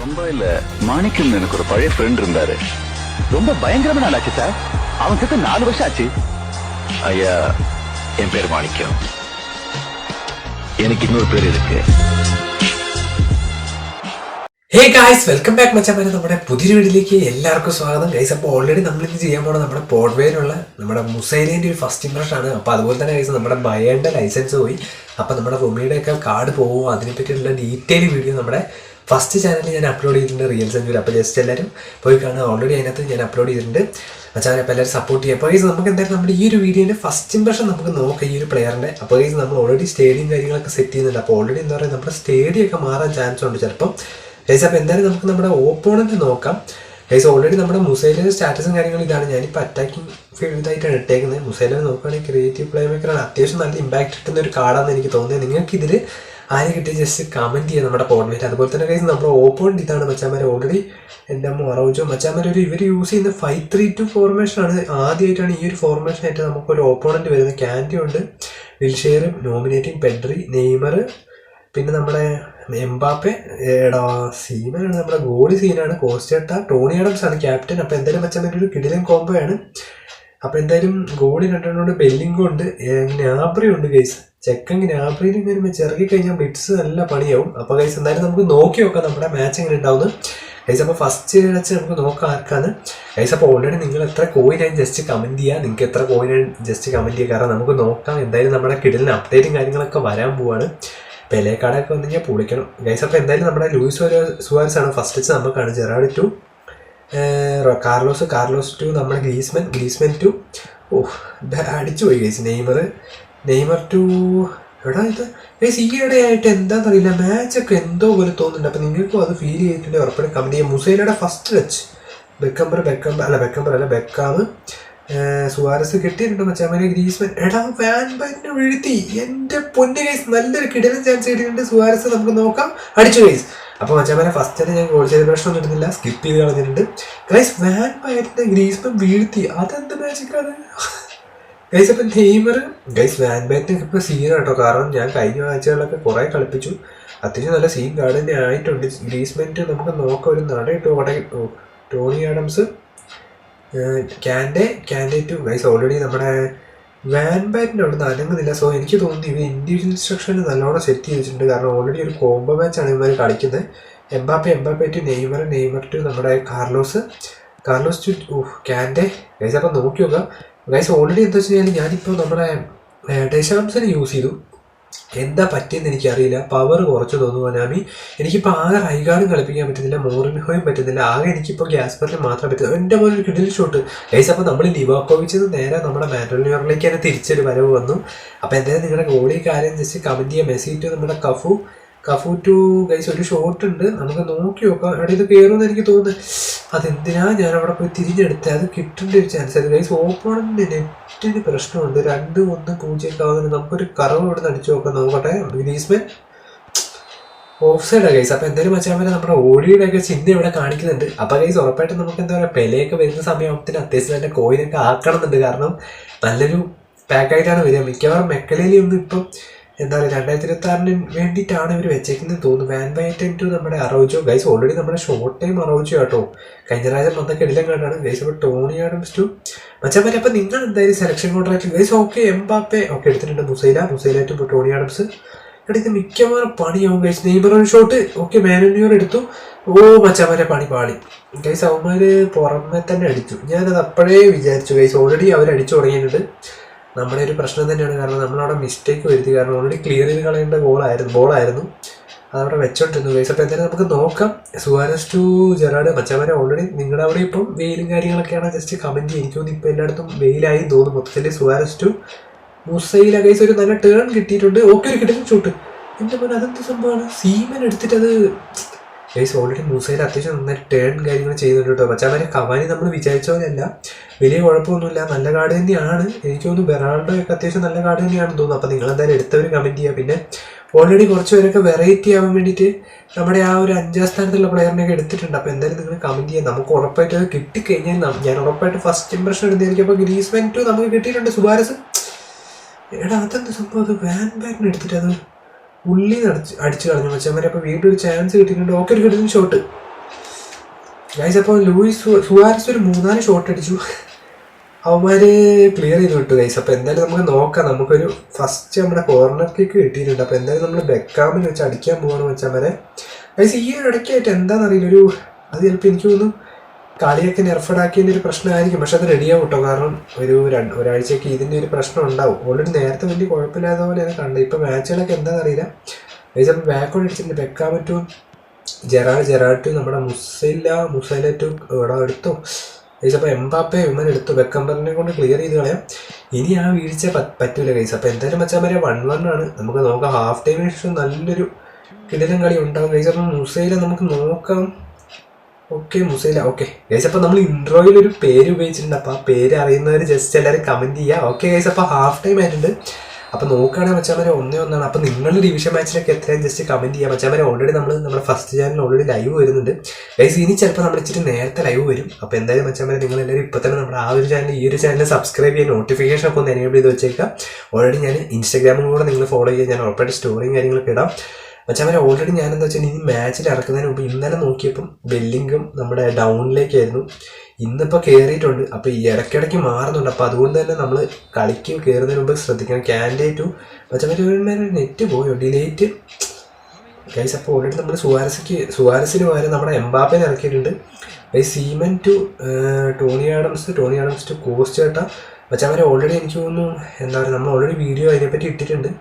மும்பைல மாணிக்கம் எனக்கு ஒரு பழைய ஃப்ரெண்ட் இருந்தாரு. ரொம்ப பயங்கரமான ஆளாச்சு சார். அவன் கிட்ட 4 வருஷம் ஆச்சு. ஐயா, என் பேர் மாணிக்கம். എനിക്ക് இன்னொரு പേര് ഇருக்கு. ഹേ ഗായ്സ്, വെൽക്കം ബാക്ക് മച്ചാമാരെ. നമ്മുടെ പുതിയൊരു വീഡിയോയിലേക്ക് എല്ലാവർക്കും സ്വാഗതം. ഗൈസ്, അപ്പോൾ ഓൾറെഡി നമ്മളിന്ന് ചെയ്യാൻ പോകുന്നത് നമ്മുടെ പോഡ്വേയിലുള്ള നമ്മുടെ മുസൈലേൻ്റെ ഒരു ഫസ്റ്റ് ഇംപ്രഷൻ ആണ്. അപ്പോൾ അതുപോലെ തന്നെ ഗൈസ്, നമ്മുടെ ബയേൻ്റെ ലൈസൻസ് പോയി. അപ്പോൾ നമ്മുടെ റുമിയുടെയൊക്കെ കാർഡ് പോകുമോ അതിനെപ്പറ്റിയുള്ള ഡീറ്റെയിൽ വീഡിയോ നമ്മുടെ ഫസ്റ്റ് ചാനലിൽ ഞാൻ അപ്ലോഡ് ചെയ്തിട്ടുണ്ട്, റിയൽ സെഞ്ചുറി. അപ്പോൾ ജസ്റ്റ് എല്ലാവരും പോയി കാണുക. ഓൾറെഡി അതിനകത്ത് ഞാൻ അപ്ലോഡ് ചെയ്തിട്ടുണ്ട്. മച്ചാനെ അപ്പോൾ എല്ലാവരും സപ്പോർട്ട് ചെയ്യുക. അപ്പോൾ ഗൈസ്, നമുക്ക് എന്തായാലും നമ്മുടെ ഈ ഒരു വീഡിയോൻ്റെ ഫസ്റ്റ് ഇംപ്രഷൻ നമുക്ക് നോക്കാം ഈ ഒരു പ്ലെയറിൻ്റെ. അപ്പോൾ ഗൈസ്, നമ്മൾ ഓൾറെഡി സ്റ്റേഡിയം കാര്യങ്ങളൊക്കെ സെറ്റ് ചെയ്യുന്നുണ്ട്. അപ്പോൾ ഓൾറെഡി എന്താ പറയുക, നമ്മുടെ സ്റ്റേഡിയമൊക്കെ മാറാൻ ചാൻസ് ഉണ്ട് ചിലപ്പം. ഗൈസ്, അപ്പോൾ എന്തായാലും നമുക്ക് നമ്മുടെ ഓപ്പോണൻറ്റ് നോക്കാം. ഗൈസ്, ഓൾറെഡി നമ്മുടെ മുസൈലിൻ്റെ സ്റ്റാറ്റസും കാര്യങ്ങളും ഇതാണ്. ഞാനിപ്പോൾ അറ്റാക്കിംഗ് ഫീൽഡായിട്ടാണ് ഇട്ടേക്കുന്നത്. മുസൈലിനെ നോക്കുകയാണെങ്കിൽ ക്രിയേറ്റീവ് പ്ലേ മേക്കറാണ്. അത്യാവശ്യം നല്ല ഇമ്പാക്ട് കിട്ടുന്ന ഒരു കാർഡാണെന്ന് എനിക്ക് തോന്നുന്നത്. നിങ്ങൾക്കിതിൽ ആര് കിട്ടി ജസ്റ്റ് കമൻറ്റ് ചെയ്യാം നമ്മുടെ പോഡ്വേറ്റ്. അതുപോലെ തന്നെ ഗൈസ്, നമ്മുടെ ഓപ്പോണൻറ്റ് ഇതാണ് മച്ചാമാരെ. ഓൾറെഡി എൻ്റെ അമ്മ അറൗജോ മച്ചാമാരെ ഇവർ യൂസ് ചെയ്യുന്ന 5-3-2 ഫോർമേഷനാണ്. ആദ്യമായിട്ടാണ് ഈ ഒരു ഫോർമേഷനായിട്ട് നമുക്കൊരു ഓപ്പോണൻറ്റ് വരുന്നത്. ക്യാൻറ്റി ഉണ്ട്, വിൽഷെയർ, നോമിനേറ്റിംഗ് പെഡ്രി, നെയ്മർ, പിന്നെ നമ്മുടെ എംബാപ്പെ, സീമനാണ് നമ്മുടെ ഗോളി സീനാണ്, കോസ്റ്റേട്ട, ടോണി ആഡംസ് ആണ് ക്യാപ്റ്റൻ. അപ്പോൾ എന്തായാലും വെച്ചാൽ ഒരു കിടിലൻ കോംബോയാണ്. അപ്പോൾ എന്തായാലും ഗോളി രണ്ടെണ്ണോണ്ട് ബെല്ലിംഗും ഉണ്ട്, ഗ്നാബ്രി ഉണ്ട് ഗൈസ്. ചെക്കൻ ഗ്നാബ്രിയിൽ വരുമ്പോൾ ചെറുകി കഴിഞ്ഞാൽ ബ്ലിറ്റ്സ് നല്ല പണിയാവും. അപ്പോൾ ഗൈസ്, എന്തായാലും നമുക്ക് നോക്കി നോക്കാം നമ്മുടെ മാച്ച് എങ്ങനെ ഉണ്ടാവുന്നത്. ഗൈസ്, അപ്പോൾ ഫസ്റ്റ് വെച്ച് നമുക്ക് നോക്കാം ആർക്കാണ്. ഗൈസ്, അപ്പോൾ ഓൾറെഡി നിങ്ങൾ എത്ര കോയിനായി ജസ്റ്റ് കമൻറ്റ് ചെയ്യുക. നിങ്ങൾക്ക് എത്ര കോയിനായി ജസ്റ്റ് കമൻറ്റ് ചെയ്യുക. കാരണം നമുക്ക് നോക്കാം. എന്തായാലും നമ്മുടെ കിടിലിന് അപ്ഡേറ്റും കാര്യങ്ങളൊക്കെ വരാൻ പോവാണ്. പെലേക്കാടൊക്കെ വന്നു കഴിഞ്ഞാൽ പൊളിക്കണം ഗൈസ്. അപ്പോൾ എന്തായാലും നമ്മുടെ ലൂയിസ് സുവാരസ് ആണ് ഫസ്റ്റ് വെച്ച് നമുക്കാണ്. ജെറാഡ് 2, കാർലോസ് 2, നമ്മുടെ ഗ്രീസ്മെൻ 2. അടിച്ചു പോയി ഗൈസ്. നെയ്മർ 2. എടാ ഇത് ഗൈസ്, ഈയിടെയായിട്ട് എന്താണെന്നറിയില്ല, മാച്ചൊക്കെ എന്തോ പോലെ തോന്നുന്നുണ്ട്. അപ്പോൾ നിങ്ങൾക്കും അത് ഫീൽ ചെയ്തിട്ടുണ്ടെങ്കിൽ ഉറപ്പായിട്ട് കമൻറ്റ് ചെയ്യാം. മുസൈലയുടെ ഫസ്റ്റ് ടച്ച് ബെക്കാം സുവാരസ് കിട്ടിയിട്ടുണ്ട് മച്ചാമാരെ. ഗ്രീസ്മാൻ എടാ വാൻ ബൈറ്റിനെ വീഴ്ത്തി. എൻ്റെ പൊന്നു ഗൈസ്, നല്ലൊരു കിടിലൻ ചാൻസ് കിട്ടിയിട്ടുണ്ട് സുവാരസ്. നമുക്ക് നോക്കാം. അടിച്ചു ഗൈസ്. അപ്പോൾ മച്ചാമാരെ ഫസ്റ്റ് തന്നെ ഞാൻ ഗോൾ സെലിബ്രേഷൻ ഒന്നും ഇടുന്നില്ല, സ്കിപ്പ് ചെയ്ത് കളഞ്ഞിട്ടുണ്ട് ഗൈസ്. വാൻ ബൈറ്റിനെ ഗ്രീസ്മാൻ വീഴ്ത്തി. അതെന്ത് മാജിക്കാണ് ഗൈസ്. അപ്പം നെയ്മർ ഗൈസ്, വാൻ ബൈറ്റിനൊക്കെ ഇപ്പോൾ സീനാണ് കേട്ടോ. കാരണം ഞാൻ കഴിഞ്ഞ ആഴ്ചകളിലൊക്കെ കുറേ കളിപ്പിച്ചു. അത്യാവശ്യം നല്ല സീൻ കാർഡ് തന്നെ ആയിട്ടുണ്ട്. ഗ്രീസ്മെൻറ്റ് നമുക്ക് നോക്കാം. ഒരു നട ഇട്ട് ടോണി ആഡംസ്, ക്യാൻഡേ 2 ഗൈസ്. ഓൾറെഡി നമ്മുടെ വാൻ ബാറ്റിൻ്റെ അവിടെ നിന്ന് അനങ്ങുന്നില്ല. സോ എനിക്ക് തോന്നുന്നു ഇവർ ഇൻഡിവിജ്വൽ ഇൻസ്ട്രക്ഷനിൽ നല്ലോണം സെറ്റ് ചെയ്ത് വെച്ചിട്ടുണ്ട്. കാരണം ഓൾറെഡി ഒരു കോംബോ മാച്ചാണ് ഇവർ കളിക്കുന്നത്. എംബാപ്പെ 2, നെയ്മർ 2, നമ്മുടെ കാർലോസ് 2, ക്യാൻഡേ ഗൈസ്. അപ്പോൾ നോക്കി നോക്കാം ഗൈസ്. ഓൾറെഡി എന്താ വെച്ച് കഴിഞ്ഞാൽ ഞാനിപ്പോൾ നമ്മുടെ ഡെഷാംസിനെ യൂസ് ചെയ്തു. എന്താ പറ്റിയെന്ന് എനിക്കറിയില്ല. പവർ കുറച്ച് തോന്നുന്നു അനാമി. എനിക്കിപ്പോൾ ആകെ റൈഗാർഡും കളിപ്പിക്കാൻ പറ്റുന്നില്ല, മോറിൻഹോയും പറ്റുന്നില്ല. ആകെ എനിക്കിപ്പോൾ ഗ്യാസ്പറിന് മാത്രമേ പറ്റുള്ളൂ. എൻ്റെ പോലെ ഒരു കിടിൽ ഷോട്ട് ഗൈസ്. അപ്പോൾ നമ്മൾ ലിവാക്കോവിച്ചിൽ നിന്ന് നേരെ നമ്മുടെ മാൻഡോലിയോറിലേക്ക് തന്നെ തിരിച്ചൊരു വരവ് വന്നു. അപ്പോൾ എന്തായാലും നിങ്ങളുടെ ഗോളി കാര്യം ജസ്റ്റ് കമൻറ്റ് ചെയ്യുക. മെസ്സി 2, നമ്മുടെ കഫു 2 ഗൈസ്. ഒരു ഷോട്ട് ഉണ്ട്, നമുക്ക് നോക്കി നോക്കാം. അവിടെ ഇത് കയറുമെന്ന് എനിക്ക് തോന്നുന്നത്. അതെന്തിനാ ഞാൻ അവിടെ പോയി തിരിഞ്ഞെടുത്തത്. അത് കിട്ടേണ്ട ഒരു ചാൻസ് ആയിരുന്നു ഗൈസ്. ഓപ്പോണൻറ്റിൻ്റെ നെറ്റിന് പ്രശ്നമുണ്ട്. 2-1 ആവുന്നതിന് നമുക്കൊരു കറവ് ഇവിടെ നിന്ന് അടിച്ചു നോക്കാം. നോക്കട്ടെ. ഗ്രീസ്മാൻ ഓഫ് സൈഡാണ് ഗൈസ്. അപ്പോൾ എന്തായാലും മച്ചാൻ നമ്മുടെ ഓഡിയോയുടെയൊക്കെ ചിഹ്നം ഇവിടെ കാണിക്കുന്നുണ്ട്. അപ്പോൾ ഗൈസ്, ഉറപ്പായിട്ടും നമുക്ക് എന്താ പറയുക, പെലയൊക്കെ വരുന്ന സമയത്തിന് അത്യാവശ്യം തന്നെ കോയിനൊക്കെ ആക്കണമെന്നുണ്ട്. കാരണം നല്ലൊരു പാക്കായിട്ടാണ് വരിക. മിക്കവാറും മെക്കലയിലൊന്നും ഇപ്പം എന്താ പറയുക 2026 വേണ്ടിയിട്ടാണ് ഇവർ വെച്ചേക്കുന്നത് തോന്നുന്നു. വാൻ ബൈറ്റൻ 2 നമ്മുടെ അറൗജോ ഗൈസ്. ഓൾറെഡി നമ്മുടെ ഷോർട്ട് ടൈം അറൗജോ കേട്ടോ. കഴിഞ്ഞ പ്രാവശ്യം വന്നൊക്കെ ഇടയിലും കണ്ടാണ് ഗൈസ്. അപ്പോൾ ടോണി ആഡംസ് 2 മച്ചാൻ. അപ്പോൾ നിങ്ങൾ എന്തായാലും selection contract guys. Okay, Mbappe okay എടുത്തിട്ടുണ്ട്. Musiala 2, Tony Adams. ഇവിടെ ഇത് മിക്കവാറും പണിയാവും ഗൈസ്. നെയ്മർ ഒരു ഷോട്ട് ഓക്കെ, മാനുന്യൂർ എടുത്തു. മച്ചാമാരെ പണി പാളി ഗൈസ്. അവന്മാർ പുറമെ തന്നെ അടിച്ചു. ഞാനത് അപ്പോഴേ വിചാരിച്ചു ഗൈസ്. ഓൾറെഡി അവർ അടിച്ചു തുടങ്ങിയിട്ടുണ്ട്. നമ്മുടെ ഒരു പ്രശ്നം തന്നെയാണ്. കാരണം നമ്മളവിടെ മിസ്റ്റേക്ക് വരുത്തി. കാരണം ഓൾറെഡി ക്ലിയർ ചെയ്ത് കളയേണ്ട ബോളായിരുന്നു അതവിടെ വെച്ചോണ്ടിരുന്നു ഗൈസ്. അപ്പോൾ എന്തായാലും നമുക്ക് നോക്കാം. സുവാരസ് 2, ജെറാഡ് മച്ചാമാരെ. ഓൾറെഡി നിങ്ങളുടെ അവിടെ ഇപ്പം വെയിലും കാര്യങ്ങളൊക്കെയാണ്. ജസ്റ്റ് കമൻറ്റ് ചെയ്യും. എനിക്ക് തോന്നുന്നു ഇപ്പോൾ എല്ലായിടത്തും വെയിലായി തോന്നുന്നു മൊത്തത്തിൽ. Suarez 2, മുസൈല guys. ഒരു നല്ല ടേൺ കിട്ടിയിട്ടുണ്ട്. ഓക്കെ, ഒരു കിട്ടുന്ന ഷൂട്ട്. എൻ്റെ പോലെ അതെന്ത് സംഭവമാണ്. സീമൻ എടുത്തിട്ടത് ഗൈസ്. ഓൾറെഡി മുസൈല അത്യാവശ്യം നന്നായി ടേൺ കാര്യങ്ങൾ ചെയ്യുന്നുണ്ട് കേട്ടോ. മച്ചാമാരെ കവാനി നമ്മൾ വിചാരിച്ച പോലെയല്ല, വലിയ കുഴപ്പമൊന്നുമില്ല, നല്ല കാർഡ് തന്നെയാണ്. എനിക്ക് തോന്നുന്നു ബെറാൾഡോയൊക്കെ അത്യാവശ്യം നല്ല കാർഡ് തന്നെയാണെന്ന് തോന്നുന്നു. അപ്പോൾ നിങ്ങളെന്തായാലും എടുത്തവർ കമൻറ്റ് ചെയ്യുക. പിന്നെ ഓൾറെഡി കുറച്ച് പേരൊക്കെ വെറൈറ്റി ആവാൻ വേണ്ടിയിട്ട് നമ്മുടെ ആ ഒരു 5ാം സ്ഥാനത്തുള്ള പ്ലെയറിനെയൊക്കെ എടുത്തിട്ടുണ്ട്. അപ്പോൾ എന്തായാലും നിങ്ങൾ കമൻറ്റ് ചെയ്യാം. നമുക്ക് ഉറപ്പായിട്ട് അത് കിട്ടിക്കഴിഞ്ഞാൽ ഞാൻ ഉറപ്പായിട്ട് ഫസ്റ്റ് ഇംപ്രഷൻ എടുത്തായിരിക്കും. അപ്പോൾ ഗ്രീസ്മാൻ 2 നമുക്ക് കിട്ടിയിട്ടുണ്ട്. സുവാരസ് എടാ അതെന്ത് സംഭവം. അത് വാൻ ബാറ്റിന് എടുത്തിട്ട് അത് ഉള്ളി അടിച്ച് കളഞ്ഞു മച്ചാമാരെ. അപ്പോൾ വീണ്ടും ഒരു ചാൻസ് കിട്ടിയിട്ടുണ്ട്. ഓക്കെ, ഒരു കിട്ടുന്ന ഷോട്ട് ഗൈസ് അപ്പോൾ സുവാരസ് ഒരു 3-4 ഷോട്ട് അടിച്ചു, അവന്മാര് ക്ലിയർ ചെയ്ത് വിട്ടു ഗൈസ്. അപ്പോൾ എന്തായാലും നമുക്ക് നോക്കാം. നമുക്കൊരു ഫസ്റ്റ് നമ്മുടെ കോർണർ കിക്ക് കിട്ടിയിട്ടുണ്ട്. അപ്പോൾ എന്തായാലും നമ്മൾ ബെക്കാമിൽ വെച്ച് അടിക്കാൻ പോകണമെന്ന് വെച്ചാൽ വരെ ഗൈസ് ഈ ഒരു ഇടയ്ക്കായിട്ട് എന്താണെന്നറിയില്ല, അത് ചിലപ്പോൾ എനിക്ക് തോന്നുന്നു കളിയൊക്കെ നെർഫഡാക്കിയതിൻ്റെ ഒരു പ്രശ്നമായിരിക്കും. പക്ഷെ അത് റെഡിയാവും കേട്ടോ, കാരണം ഒരാഴ്ചയ്ക്ക് ഇതിൻ്റെ ഒരു പ്രശ്നം ഉണ്ടാവും. ഓൾറെഡി നേരത്തെ വലിയ കുഴപ്പമില്ലാത്ത പോലെയാണ് കണ്ടത്. ഇപ്പോൾ മാച്ചുകളൊക്കെ എന്താണെന്നറിയില്ല ഗൈസ്. അപ്പോൾ ബാക്കോട് അടിച്ചിട്ടുണ്ട് ബെക്കാമറ്റും ജെറാട്ടും നമ്മുടെ മുസൈലറ്റും ഇവിടെ എടുത്തു ഗൈസ്. അപ്പോൾ എംബാപ്പെ ഇവൻ എടുത്തു, ബെക്കംബറിനെ കൊണ്ട് ക്ലിയർ ചെയ്ത് കളയാം. ഇനി ആ വീഴ്ച പറ്റൂല ഗൈസ്. അപ്പോൾ എന്തായാലും വെച്ചാൽ വരെ 1-1 ആണ്. നമുക്ക് നോക്കാം, ഹാഫ് ടൈമിന് ശേഷം നല്ലൊരു കിടിലൻ കളി ഉണ്ടാകും ഗൈസ്. അപ്പം മുസൈല നമുക്ക് നോക്കാം. Okay മുസൈല okay guys. അപ്പോൾ നമ്മൾ ഇൻട്രോയിൽ ഒരു പേര് ഉപയോഗിച്ചിട്ടുണ്ട്. അപ്പോൾ ആ പേര് അറിയുന്നവർ ജസ്റ്റ് എല്ലാവരും കമൻറ്റ് ചെയ്യുക. Okay guys. അപ്പോൾ ഹാഫ് ടൈം ആയിട്ടുണ്ട്. അപ്പോൾ നോക്കുകയാണെങ്കിൽ മച്ചാമാരെ 1-1 ആണ്. അപ്പോൾ നിങ്ങൾ ഡിവിഷൻ മാച്ചിലൊക്കെ എത്രയും ജസ്റ്റ് കമൻറ്റ് ചെയ്യുക. മച്ചാമാരെ ഓൾറെഡി നമ്മുടെ ഫസ്റ്റ് ചാനൽ ഓൾറെഡി ലൈവ് വരുന്നുണ്ട് ഗൈസ്. ഇനി ചിലപ്പോൾ നമ്മൾ ഇച്ചിരി നേരത്തെ ലൈവ് വരും. അപ്പോൾ എന്തായാലും മച്ചാമാരെ നിങ്ങളെല്ലാവരും ഇപ്പോൾ തന്നെ നമ്മുടെ ആ ഒരു ചാനൽ, ഈ ഒരു ചാനൽ സബ്സ്ക്രൈബ് ചെയ്യാൻ, നോട്ടിഫിക്കേഷൻ ഒക്കെ ഒന്ന് എനേബിൾ ചെയ്ത് വെച്ചേക്കാം. ഓൾറെഡി ഞാൻ ഇൻസ്റ്റാഗ്രാമിൽ കൂടെ നിങ്ങൾ ഫോളോ ചെയ്യുക. ഞാൻ ഉറപ്പായിട്ട് സ്റ്റോറിയും കാര്യങ്ങളൊക്കെ ഇടാം. മച്ചാമാരെ ഓൾറെഡി ഞാൻ എന്താ വെച്ചാൽ ഈ മാച്ചിൽ ഇറക്കുന്നതിന് മുമ്പ് ഇന്നലെ നോക്കിയപ്പം ബെല്ലിംഗും നമ്മുടെ ഡൗണിലേക്കായിരുന്നു. ഇന്നിപ്പോൾ കയറിയിട്ടുണ്ട്. അപ്പോൾ ഈ ഇടയ്ക്കിടയ്ക്ക് മാറുന്നുണ്ട്. അപ്പോൾ അതുകൊണ്ട് തന്നെ നമ്മൾ കളിക്ക് കയറുന്നതിന് മുമ്പ് ശ്രദ്ധിക്കണം. ക്യാൻഡിഡേറ്റും മച്ചാമാരെ ഒരു നെറ്റ് പോയോ ഡിലേറ്റ് ഗൈസ്. അപ്പോൾ ഓൾറെഡി നമ്മൾ സുവാരസിന് പകരം നമ്മുടെ എംബാപ്പേനെ ഇറക്കിയിട്ടുണ്ട് guys. Seaman to Tony Adams to കോസ്റ്റേട്ട. മച്ചാമാരെ ഓൾറെഡി എനിക്ക് തോന്നുന്നു എന്താ പറയുക, നമ്മൾ ഓൾറെഡി വീഡിയോ അതിനെപ്പറ്റി ഇട്ടിട്ടുണ്ട്.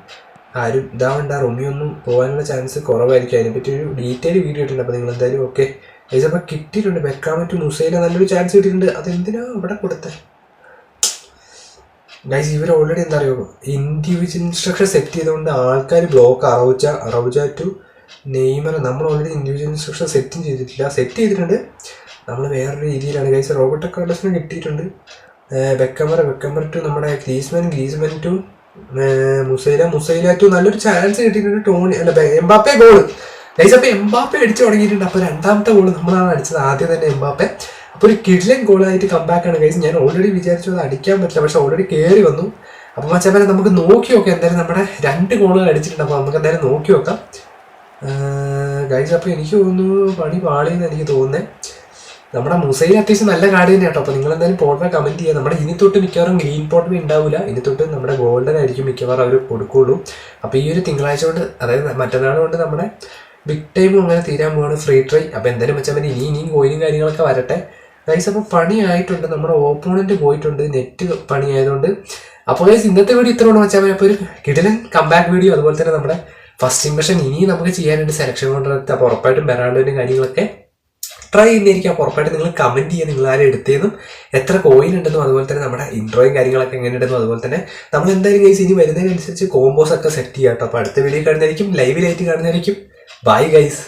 ആരും ഇതാവണ്ട, റൊമിയൊന്നും പോകാനുള്ള ചാൻസ് കുറവായിരിക്കും. അതിനെപ്പറ്റി ഒരു ഡീറ്റെയിൽ വീഡിയോ ഇട്ടിട്ടുണ്ട്. അപ്പോൾ നിങ്ങൾ എന്തായാലും ഓക്കെ ഗൈസ്. അപ്പോൾ കിട്ടിയിട്ടുണ്ട് ബെക്കാമറ്റ് മുസൈല നല്ലൊരു ചാൻസ് കിട്ടിയിട്ടുണ്ട്. അതെന്തിനാ ഇവിടെ കൊടുത്തത് ഗൈസ്? ഇവർ ഓൾറെഡി എന്താ പറയുക ഇൻഡിവിജ്വൽ ഇൻസ്ട്രക്ഷൻ സെറ്റ് ചെയ്തുകൊണ്ട് ആൾക്കാർ ബ്ലോക്ക് അറൗജ ടു നെയ്മർ. നമ്മൾ ഓൾറെഡി ഇൻഡിവിജ്വൽ ഇൻസ്ട്രക്ഷൻ സെറ്റും ചെയ്തിട്ടില്ല, സെറ്റ് ചെയ്തിട്ടുണ്ട്. നമ്മൾ വേറൊരു രീതിയിലാണ് ഗൈസ്. റോബർട്ടോ കാർലോസിന് കിട്ടിയിട്ടുണ്ട്. ബെക്കംബർ ടു നമ്മുടെ ഗ്രീസ്മാൻ ടു മുസൈല ടു നല്ലൊരു ചാൻസ് കിട്ടിയിട്ടുണ്ട്. ടോണി അല്ല എംബാപ്പെ ഗോള് ഗൈസ്. അപ്പോൾ എംബാപ്പെ അടിച്ചു തുടങ്ങിയിട്ടുണ്ട്. അപ്പോൾ രണ്ടാമത്തെ ഗോള് നമ്മളാണ് അടിച്ചത്, ആദ്യം തന്നെ എംബാപ്പെ. അപ്പോൾ ഒരു കിഡ്ലൻ ഗോളായിട്ട് കംബാക്കാണ് ഗൈസ്. ഞാൻ ഓൾറെഡി വിചാരിച്ചു അത് അടിക്കാൻ പറ്റില്ല, പക്ഷെ ഓൾറെഡി കയറി വന്നു. അപ്പോൾ മച്ചാമാരെ നമുക്ക് നോക്കി നോക്കാം. എന്തായാലും നമ്മുടെ 2 ഗോളുകൾ അടിച്ചിട്ടുണ്ട്. അപ്പോൾ നമുക്ക് എന്തായാലും നോക്കി നോക്കാം ഗൈസ്. അപ്പോൾ എനിക്ക് തോന്നുന്നു പണി പാളിയെന്ന് എനിക്ക് തോന്നുന്നത്. നമ്മുടെ മുസൈൽ അത്യാവശ്യം നല്ല കാർഡ് തന്നെ കേട്ടോ. അപ്പോൾ നിങ്ങൾ എന്തായാലും പോട്ടെ കമൻറ്റ് ചെയ്യുക. നമ്മുടെ ഇനി തൊട്ട് മിക്കവാറും ഗ്രീൻ പോട്ടമേ ഉണ്ടാവില്ല, ഇനി തൊട്ട് നമ്മുടെ ഗോൾഡൻ ആയിരിക്കും മിക്കവാറും അവർ കൊടുക്കുകയുള്ളൂ. അപ്പോൾ ഈ ഒരു തിങ്കളാഴ്ച കൊണ്ട്, അതായത് മറ്റന്നാൾ കൊണ്ട് നമ്മുടെ ബിഗ് ടൈമും അങ്ങനെ തീരാൻ പോവാണ്, ഫ്രീ ട്രൈ. അപ്പോൾ എന്തായാലും വെച്ചാൽ മതി, ഇനിയും കോയിനും കാര്യങ്ങളൊക്കെ വരട്ടെ ഗൈസ്. അപ്പോൾ പണിയായിട്ടുണ്ട്, നമ്മുടെ ഓപ്പോണൻറ്റ് പോയിട്ടുണ്ട്, നെറ്റ് പണിയായതുകൊണ്ട്. അപ്പോൾ ഗൈസ് ഇന്നത്തെ വീഡിയോ ഇത്ര കൊണ്ട് വെച്ചാൽ മതി. അപ്പോൾ ഒരു കിടിലൻ കംബാക്ക് വീഡിയോ, അതുപോലെ തന്നെ നമ്മുടെ ഫസ്റ്റ് ഇംപ്രഷൻ ഇനിയും നമുക്ക് ചെയ്യാനുണ്ട് സെലക്ഷൻ കൊണ്ടുവരത്ത്. അപ്പോൾ ഉറപ്പായിട്ടും വരാണ്ടതിനും കാര്യങ്ങളൊക്കെ ട്രൈ ചെയ്യുന്നതായിരിക്കും. അപ്പോൾ ഉറപ്പായിട്ട് നിങ്ങൾ കമൻറ്റ് ചെയ്യുക, നിങ്ങൾ ആരും എടുത്തതെന്നും എത്ര കോയിൻ ഉണ്ടെന്നും അതുപോലെ തന്നെ നമ്മുടെ ഇൻട്രോയും കാര്യങ്ങളൊക്കെ എങ്ങനെ ഉണ്ടെന്നും അതുപോലെ തന്നെ നമ്മൾ എന്തായാലും ഗൈസ് ഇനി വരുന്നതിനനുസരിച്ച് കോമ്പോസ് ഒക്കെ സെറ്റ് ചെയ്യാം കേട്ടോ. അപ്പോൾ അടുത്ത വീഡിയോ കാണുന്നതായിരിക്കും, ലൈവിലായിട്ട് കാണുന്നതായിരിക്കും. Bye guys.